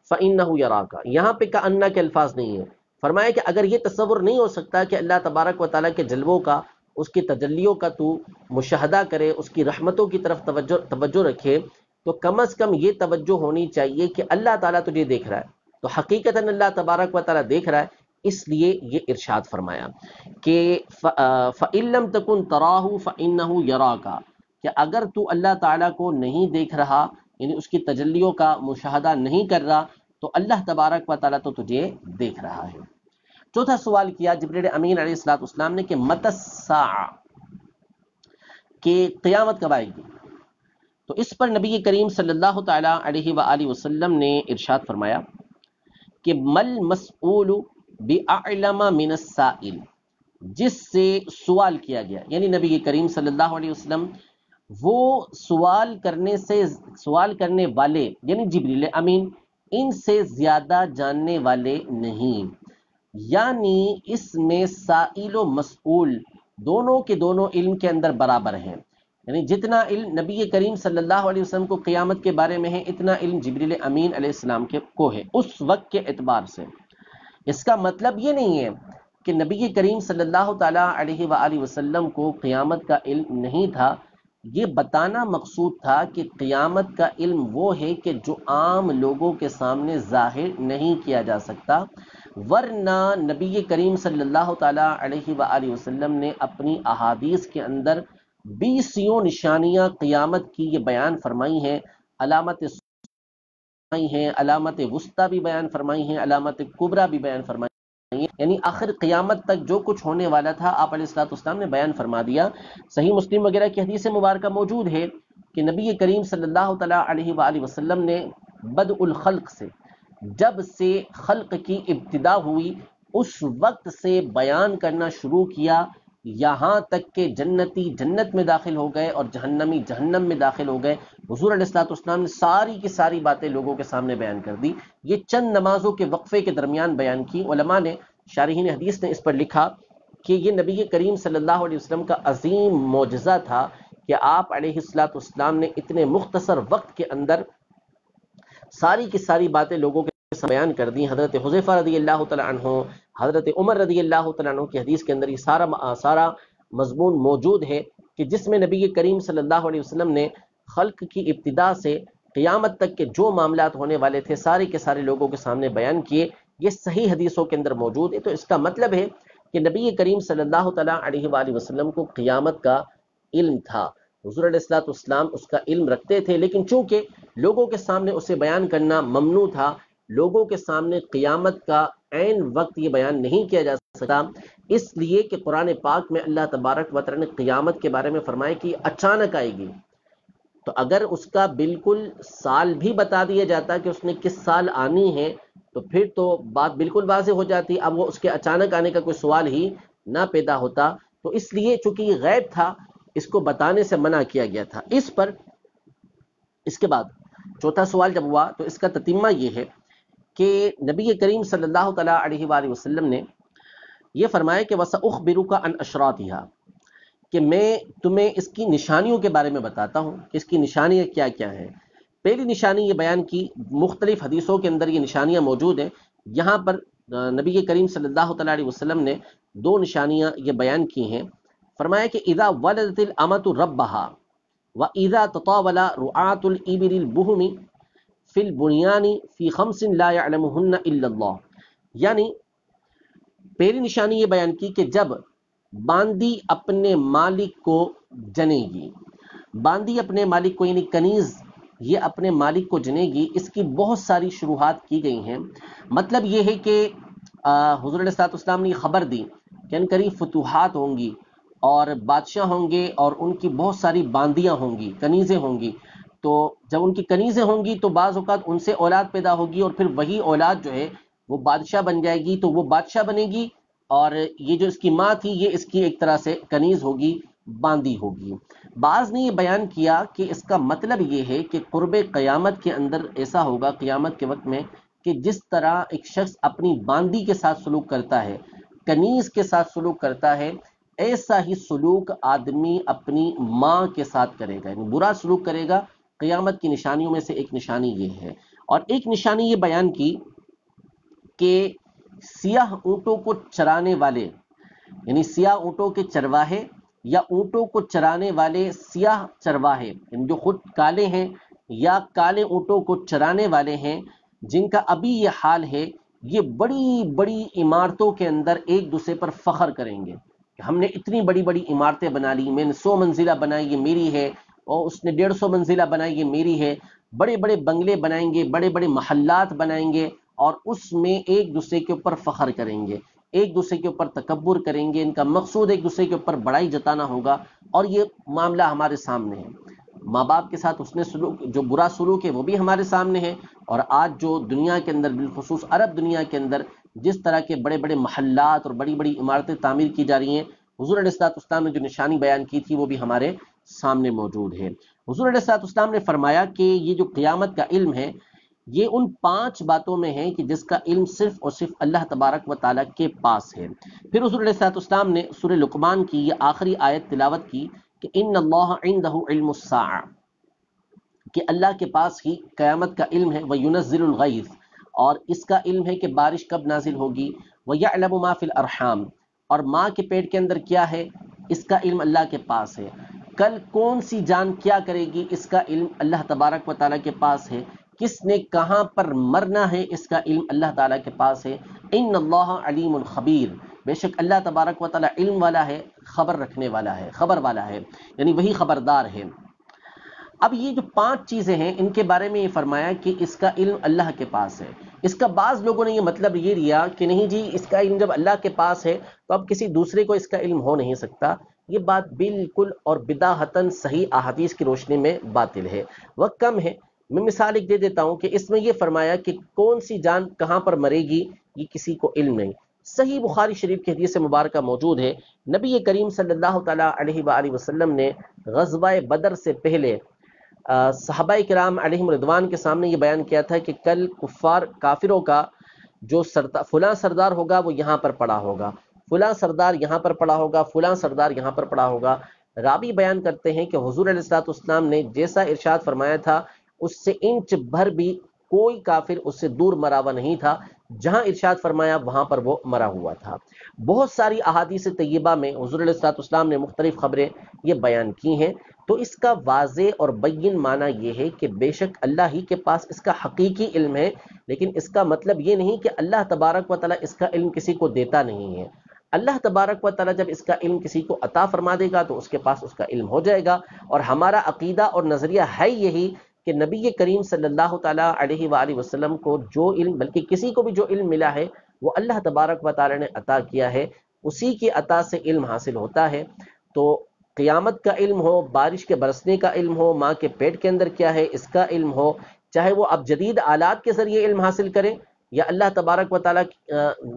S1: فَإِنَّهُ يَرَاكَ، یہاں پہ کأن کے الفاظ نہیں ہیں۔ فرمایا کہ اگر یہ تصور نہیں ہو سکتا کہ اللہ تبارک و تعالیٰ کے جلووں کا، اس کی تجلیوں کا تو مشاہدہ کرے، اس کی رحمتوں کی طرف توجہ رکھے، تو کم از کم یہ توجہ ہونی چاہیے کہ اللہ تعالیٰ تجھے دیکھ رہا ہے، تو حقیقتاً اللہ تبارک و تعالیٰ دیکھ رہا ہے۔ اس لیے یہ ارشاد فرمایا کہ فَإِن لَّمْ تَكُن تَرَاهُ فَإِنَّهُ يَرَاكَ، کہ اگر تو اللہ تعالیٰ کو نہیں دیکھ رہا، یعنی اس کی تجلیوں کا مشاہدہ نہیں کر رہا، تو اللہ تبارک و تعالیٰ تو تجھے دیکھ رہا ہے۔ چوتھا سوال کیا جبریل امین علیہ السلام نے کہ متی الساعہ، کہ قیامت کب آئے گی؟ تو اس پر نبی کریم صلی اللہ تعالیٰ علیہ وآلہ وسلم نے ارشاد فرمایا کہ مل مسئول بأعلم من السائل، جس سے سوال کیا گیا، یعنی نبی کریم صلی اللہ علیہ وسلم وہ سوال کرنے والے یعنی جبریل امین ان سے زیادہ جاننے والے نہیں، یعنی اس میں سائل و مسئول دونوں کے دونوں علم کے اندر برابر ہیں، یعنی جتنا علم نبی کریم صلی اللہ علیہ وسلم کو قیامت کے بارے میں ہے، اتنا علم جبریل امین علیہ السلام کو ہے اس وقت کے اعتبار سے۔ اس کا مطلب یہ نہیں ہے کہ نبی کریم صلی اللہ تعالیٰ علیہ وآلہ وسلم کو قیامت کا علم نہیں تھا، یہ بتانا مقصود تھا کہ قیامت کا علم وہ ہے کہ جو عام لوگوں کے سامنے ظاہر نہیں کیا جا سکتا، ورنہ نبی کریم صلی اللہ تعالیٰ علیہ وآلہ وسلم نے اپنی احادیث کے اندر 20 نشانیاں قیامت کی یہ بیان فرمائی ہیں، علامت ہیں، علامت وسطیٰ بھی بیان فرمائی ہیں، علامت کبریٰ بھی بیان فرمائی ہیں، یعنی آخر قیامت تک جو کچھ ہونے والا تھا آپ علیہ السلام نے بیان فرما دیا۔ صحیح مسلم وغیرہ کی حدیث مبارکہ موجود ہے کہ نبی کریم صلی اللہ تعالیٰ علیہ وآلہ وسلم نے بدء الخلق سے، جب سے خلق کی ابتدا ہوئی اس وقت سے بیان کرنا شروع کیا، یہاں تک کہ جنتی جنت میں داخل ہو گئے اور جہنمی جہنم میں داخل ہو گئے۔ حضور علیہ السلام نے ساری کی ساری باتیں لوگوں کے سامنے بیان کر دی، یہ چند نمازوں کے وقفے کے درمیان بیان کی۔ علماء نے، شارحین حدیث نے اس پر لکھا کہ یہ نبی کریم صلی اللہ علیہ وسلم کا عظیم معجزہ تھا کہ آپ علیہ السلام نے اتنے مختصر وقت کے اندر ساری کی ساری باتیں لوگوں کے بیان کر دی۔ حضرت حذیفہ رضی اللہ تعالیٰ عنہ، حضرت عمر رضی اللہ تعالیٰ عنہ کی حدیث کے اندر یہ سارا مضمون موجود ہے کہ جس میں نبی کریم صلی اللہ علیہ وسلم نے خلق کی ابتدا سے قیامت تک کے جو معاملات ہونے والے تھے سارے کے سارے لوگوں کے سامنے بیان کیے۔ یہ صحیح حدیثوں کے اندر موجود ہے۔ تو اس کا مطلب ہے کہ نبی کریم صلی اللہ تعالیٰ علیہ وآلہ وسلم کو قیامت کا علم تھا، حضور علیہ الصلوۃ والسلام اس کا علم رکھتے تھے، لیکن چونکہ لوگوں کے سامنے اسے بیان کرنا ممنوع تھا، لوگوں کے سامنے قیامت کا عین وقت یہ بیان نہیں کیا جا سکتا، اس لیے کہ قرآن پاک میں اللہ تبارک و تعالی نے قیامت کے بارے میں فرمایا کہ اچانک آئے گی۔ تو اگر اس کا بالکل سال بھی بتا دیا جاتا کہ اس نے کس سال آنی ہے تو پھر تو بات بالکل واضح ہو جاتی، اب وہ اس کے اچانک آنے کا کوئی سوال ہی نہ پیدا ہوتا۔ تو اس لیے چونکہ یہ غیب تھا، اس کو بتانے سے منع کیا گیا تھا۔ اس پر اس کے بعد چوتھا سوال جب ہوا تو اس کا تتمہ یہ ہے کہ نبی کریم صلی اللہ تعالیٰ علیہ وآلہ وسلم نے یہ فرمایا کہ وَسَأُخْبِرُكَ عَنْ أَشْرَاطِهَا، کہ میں تمہیں اس کی نشانیوں کے بارے میں بتاتا ہوں کہ اس کی نشانیاں کیا کیا ہیں۔ پہلی نشانی یہ بیان کی، مختلف حدیثوں کے اندر یہ نشانیاں موجود ہیں، یہاں پر نبی کریم صلی اللہ تعالیٰ علیہ وسلم نے دو نشانیاں یہ بیان کی ہیں۔ فرمایا کہ اذا ولدت الامۃ ربها واذا تطاول رعاة الابل البهم فی البنیان فی خمس لا يعلمهن الا اللہ، یعنی پہلی نشانی یہ بیان کی کہ جب باندی اپنے مالک کو جنے گی، باندی اپنے مالک کو یعنی کنیز یہ اپنے مالک کو جنے گی، اس کی بہت ساری شروحات کی گئی ہیں۔ مطلب یہ ہے کہ حضور علیہ الصلوۃ والسلام نے یہ خبر دی کہ ان قریب فتوحات ہوں گی اور بادشاہ ہوں گے اور ان کی بہت ساری باندیاں ہوں گی، کنیزیں ہوں گی۔ تو جب ان کی کنیزیں ہوں گی تو بعض اوقات ان سے اولاد پیدا ہوگی اور پھر وہی اولاد جو ہے وہ بادشاہ بن جائے گی، تو وہ بادشاہ بنے گی اور یہ جو اس کی ماں تھی یہ اس کی ایک طرح سے کنیز ہوگی، باندی ہوگی۔ بعض نے یہ بیان کیا کہ اس کا مطلب یہ ہے کہ قرب قیامت کے اندر ایسا ہوگا قیامت کے وقت میں کہ جس طرح ایک شخص اپنی باندی کے ساتھ سلوک کرتا ہے، کنیز کے ساتھ سلوک کرتا ہے، ایسا ہی سلوک آدمی اپنی ماں کے ساتھ کرے گا، یعنی برا سلوک کرے گا۔ قیامت کی نشانیوں میں سے ایک نشانی یہ ہے۔ اور ایک نشانی یہ بیان کی کہ سیاہ اونٹوں کو چرانے والے، یعنی سیاہ اونٹوں کے چرواہے یا اونٹوں کو چرانے والے سیاہ چرواہے، یعنی جو خود کالے ہیں یا کالے اونٹوں کو چرانے والے ہیں، جن کا ابھی یہ حال ہے، یہ بڑی بڑی عمارتوں کے اندر ایک دوسرے پر فخر کریں گے کہ ہم نے اتنی بڑی بڑی عمارتیں بنا لی، میں نے 100 منزلہ بنائی یہ میری ہے، اور اس نے 150 منزلہ بنائی یہ میری ہے۔ بڑے بڑے بنگلے بنائیں گے، بڑے بڑے محلات بنائیں گے اور اس میں ایک دوسرے کے اوپر فخر کریں گے، ایک دوسرے کے اوپر تکبر کریں گے، ان کا مقصود ایک دوسرے کے اوپر بڑائی جتانا ہوگا۔ اور یہ معاملہ ہمارے سامنے ہے، ماں باپ کے ساتھ اس نے سلوک، جو برا سلوک ہے وہ بھی ہمارے سامنے ہے۔ اور آج جو دنیا کے اندر بالخصوص عرب دنیا کے اندر جس طرح کے بڑے بڑے محلات اور بڑی بڑی عمارتیں تعمیر کی جا رہی ہیں، حضور علیہ الصلوۃ والسلام نے جو نشانی بیان کی تھی وہ بھی ہمارے سامنے موجود ہے۔ حضور علیہ الصلوۃ والسلام نے فرمایا کہ یہ جو قیامت کا علم ہے یہ ان 5 باتوں میں ہے کہ جس کا علم صرف اور صرف اللہ تبارک و تعالیٰ کے پاس ہے۔ پھر حضور علیہ الصلوۃ والسلام نے سورہ لقمان کی یہ آخری آیت تلاوت کی کہ ان اللہ عندہ علم الساعہ، کہ اللہ کے پاس ہی قیامت کا علم ہے، وَيُنَزِّلُ الْغَيْثَ، اور اس کا علم ہے کہ بارش کب نازل ہوگی، وَيَعْلَمُ مَا فِي الْأَرْحَامِ، اور ماں کے پیٹ کے اندر کیا ہے اس کا علم اللہ کے پاس ہے، کل کون سی جان کیا کرے گی اس کا علم اللہ تبارک و تعالیٰ کے پاس ہے، کس نے کہاں پر مرنا ہے اس کا علم اللہ تعالیٰ کے پاس ہے۔ ان اللہ علیم خبیر، بے شک اللہ تبارک و تعالیٰ علم والا ہے، خبر رکھنے والا ہے، خبر والا ہے، یعنی وہی خبردار ہے۔ اب یہ جو 5 چیزیں ہیں ان کے بارے میں یہ فرمایا کہ اس کا علم اللہ کے پاس ہے۔ اس کا بعض لوگوں نے یہ مطلب یہ لیا کہ نہیں جی، اس کا علم جب اللہ کے پاس ہے تو اب کسی دوسرے کو اس کا علم ہو نہیں سکتا۔ یہ بات بالکل اور بداہتاً صحیح احادیث کی روشنی میں باطل ہے۔ وقت کم ہے، میں مثال ایک دے دیتا ہوں کہ اس میں یہ فرمایا کہ کون سی جان کہاں پر مرے گی یہ کسی کو علم نہیں۔ صحیح بخاری شریف کی حدیث مبارکہ موجود ہے، نبی کریم صلی اللہ تعالیٰ علیہ وآلہ وسلم نے غزوہ بدر سے پہلے صحابہ کرام علیہم رضوان کے سامنے یہ بیان کیا تھا کہ کل کافروں کا جو فلاں سردار ہوگا وہ یہاں پر پڑا ہوگا، فلاں سردار یہاں پر پڑا ہوگا، فلاں سردار یہاں پر پڑا ہوگا۔ راوی بیان کرتے ہیں کہ حضور علیہ الصلوۃ والسلام نے جیسا ارشاد فرمایا تھا اس سے انچ بھر بھی کوئی کافر اس سے دور مرا ہوا نہیں تھا، جہاں ارشاد فرمایا وہاں پر وہ مرا ہوا تھا۔ بہت ساری احادیث طیبہ میں حضور علیہ الصلوۃ والسلام نے مختلف خبریں یہ بیان کی ہیں، تو اس کا واضح اور بین معنی یہ ہے کہ بے شک اللہ ہی کے پاس اس کا حقیقی علم ہے، لیکن اس کا مطلب یہ نہیں کہ اللہ تبارک و تعالیٰ اس کا علم کسی کو دیتا نہیں ہے۔ اللہ تبارک و تعالیٰ جب اس کا علم کسی کو عطا فرما دے گا تو اس کے پاس اس کا علم ہو جائے گا. اور ہمارا عقیدہ اور نظریہ ہے یہی کہ نبی کریم صلی اللہ تعالیٰ علیہ وآلہ وسلم کو جو علم، بلکہ کسی کو بھی جو علم ملا ہے وہ اللہ تبارک و تعالیٰ نے عطا کیا ہے، اسی کی عطا سے علم حاصل ہوتا ہے. تو قیامت کا علم ہو، بارش کے برسنے کا علم ہو، ماں کے پیٹ کے اندر کیا ہے اس کا علم ہو، چاہے وہ اب جدید آلات کے ذریعے علم حاصل کریں یا اللہ تبارک و تعالیٰ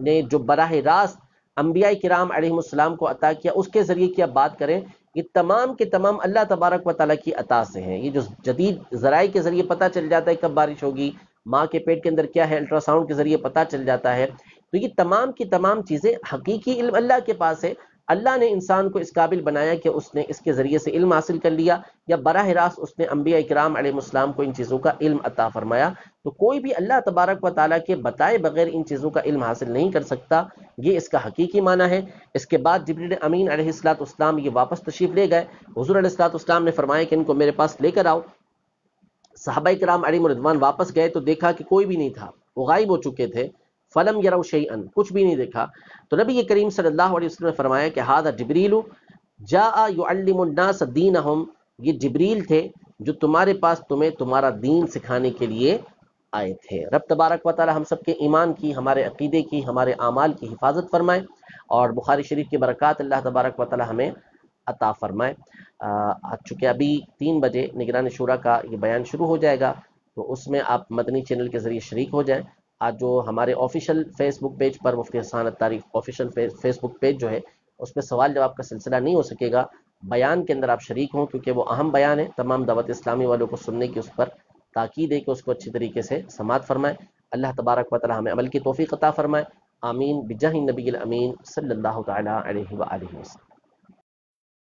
S1: نے جو براہ راست انبیاء کرام علیہ السلام کو عطا کیا اس کے ذریعے کی اب بات کریں، یہ تمام کے تمام اللہ تبارک و تعالیٰ کی عطا سے ہیں. یہ جو جدید ذرائع کے ذریعے پتہ چل جاتا ہے کب بارش ہوگی، ماں کے پیٹ کے اندر کیا ہے الٹرا ساؤنڈ کے ذریعے پتہ چل جاتا ہے، تو یہ تمام کی تمام چیزیں حقیقی علم اللہ کے پاس ہے. اللہ نے انسان کو اس قابل بنایا کہ اس نے اس کے ذریعے سے علم حاصل کر لیا، یا براہ راست اس نے انبیاء کرام علیہ السلام کو ان چیزوں کا علم عطا فرمایا. تو کوئی بھی اللہ تبارک و تعالیٰ کے بتائے بغیر ان چیزوں کا علم حاصل نہیں کر سکتا. یہ اس کا حقیقی معنی ہے. اس کے بعد جبریل امین علیہ السلام یہ واپس تشریف لے گئے. حضور علیہ السلام نے فرمایا کہ ان کو میرے پاس لے کر آؤ. صحابہ کرام علیہم رضوان واپس گئے تو دیکھا کہ کوئی بھی نہیں تھا، وہ غائب ہو چکے تھے. فلم یروا شیئا، کچھ بھی نہیں دیکھا. تو نبی کریم صلی اللہ علیہ وسلم نے فرمایا کہ ھذا جبریل جاء يعلم الناس دینہم، یہ جبریل تھے جو تمہارے پاس تمہیں تمہارا دین سکھانے کے لیے آئے تھے. رب تبارک و تعالی ہم سب کے ایمان کی، ہمارے عقیدے کی، ہمارے اعمال کی حفاظت فرمائے، اور بخاری شریف کی برکات اللہ تبارک و تعالی ہمیں عطا فرمائے. چونکہ ابھی 3 بجے نگران شورا کا یہ بیان شروع ہو جائے گا، تو اس میں آپ مدنی چینل کے ذریعے شریک ہو جائیں. آج جو ہمارے آفیشیل فیس بک پیج پر مفتی حسان الطاری آفیشیل فیس بک پیج جو ہے اس پہ سوال جواب کا سلسلہ نہیں ہو سکے گا. بیان کے اندر آپ شریک ہوں، کیونکہ وہ اہم بیان ہے، تمام دعوت اسلامی والوں کو سننے کی اس پر تاکید ہے کہ اس کو اچھی طریقے سے سماعت فرمائے. اللہ تبارک و تعالی ہمیں عمل کی توفیق عطا فرمائے. آمین بجاہ النبی الامین صلی اللہ تعالی علیہ وآلہ وسلم.